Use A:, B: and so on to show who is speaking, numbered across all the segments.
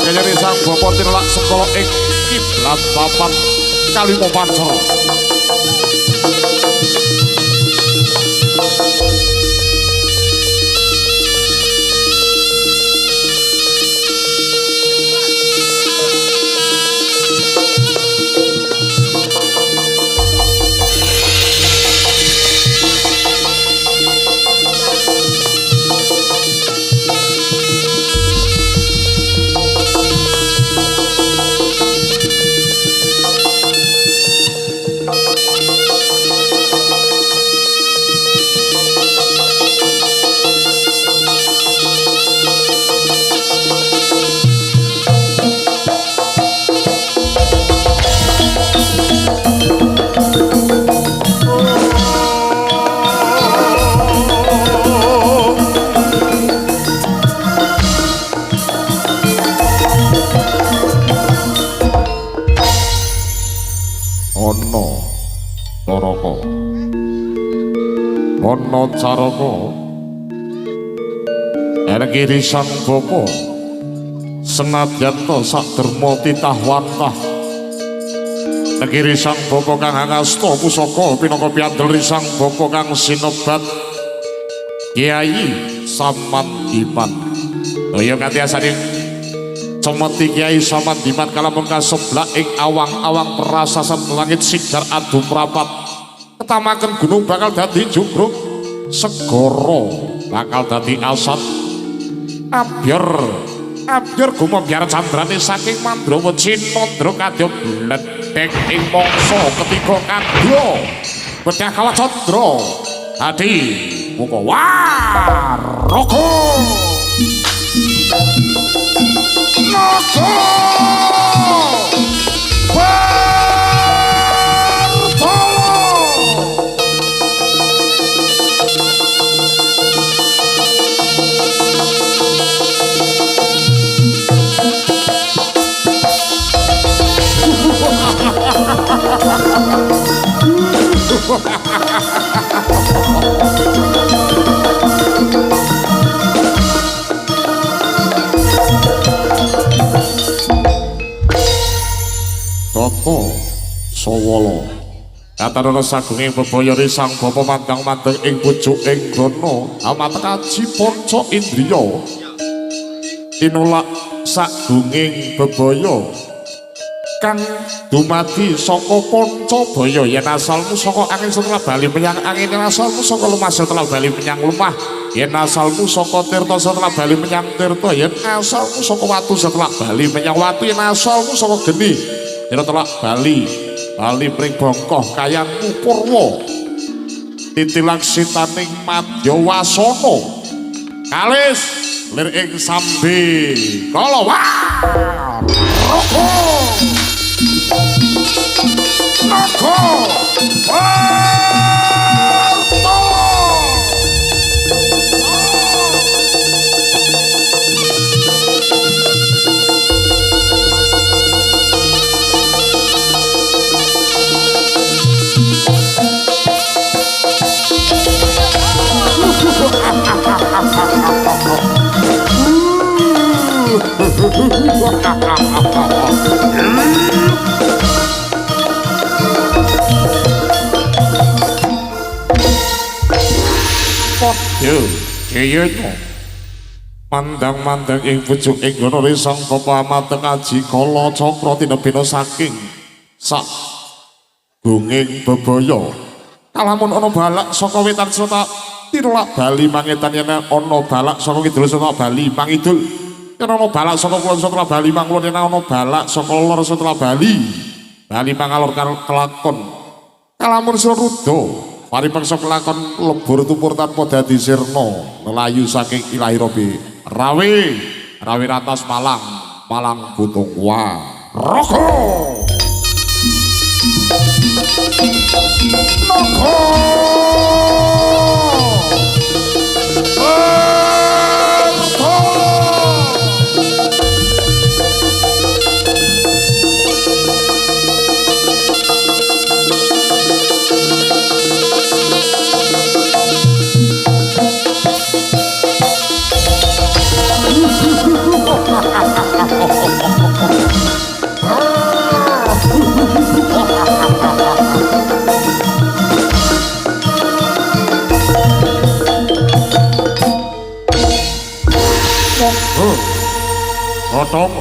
A: kayane sang bapa tinelak sekolah ing kiblat papat kalimo pancara. Ana caraka Ergiri sang bapa senadyan to sak derma titah wantah negeri sang bapa kang angasta pusaka pinaka piandel sang bapa kang sinebat Kiai Samandiman. Kaya kanthi asane cemeti Kiai Samandiman kalamun kaseblak ing awang-awang perasasan langit sigar adu mrapat ketamaken gunung bakal dadi jugruk segara bakal dadi asat abyar gumambyar candrane saking Mandrawa Cinandra kadya bledhek ing mangsa ketiga kadya bedah kala candra dadi muka waraka naga Tata Sawala katarana sagunging bebaya sang bapa mandang-mandang ing pucuking grana amatekaji panca indriya tinulak sagunging bebaya kang dumadi saka panca baya yen asalmu saka angin setelah bali menyang angin yen asalmu saka lumah setelah bali menyang lumah yen asalmu saka tirta setelah bali menyang tirta yen asalmu saka watu setelah bali menyang watu yen asalmu saka geni yen telak bali pring bongkoh kayangmu purwa titilaksitaning Madyawasana kalis lir ing sambe kala waraka naga Kayaknya mandang-mandang ing pucuk ing gono risang bapa amateng aji kala cakra tinebena saking sak gunging bebaya kalamun ana balak saka wetan saka tinulak bali mangetan yen ana balak saka kidul saka bali mangidul yen ana balak saka kulon setelah bali mangkulon yen ana balak saka lor setelah bali mangalor kelakon kalamun sira rudha paripeksa kelakon lebur tupur tanpa dadi sirna melayu saking ilahi robi rawi ratas malang butung waraka naga godhong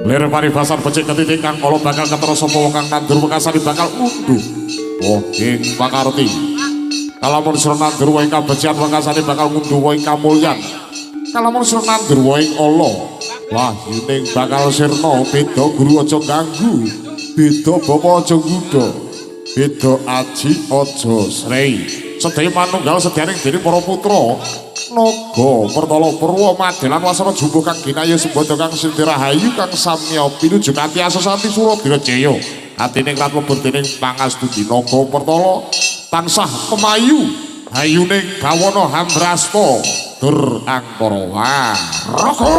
A: lir paribasan becik ketitik kang kala bakal ketara sapa wong kang nandur wekasane bakal unduh oh ing pakarti kalamun sira nandur wae kabecikan wekasane bakal ngunduh wae kamulyan kalamun sira nandur wae ala wah ning bakal sirna beda guru aja ganggu beda bapa aja ngudha beda aji aja srei sedaya manunggal sedyaning dening para putra naga pertala purwa madelan wasana jumbo kang ginayu sembada kang sindirahayu kang samya pinuju kanthi asasati Suradira Jaya atine krat lebur dening pangastuti naga pertala tansah pemayu hayuning bawana hambrasta dur angkara waraka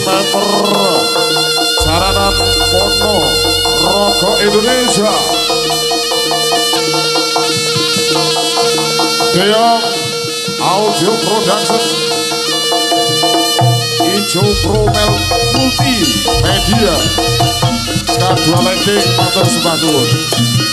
A: Member Jaranan Pono Rogo Indonesia Deyong Audio Production Ijo Promel Multi Media K2 Landing Motor Sebadur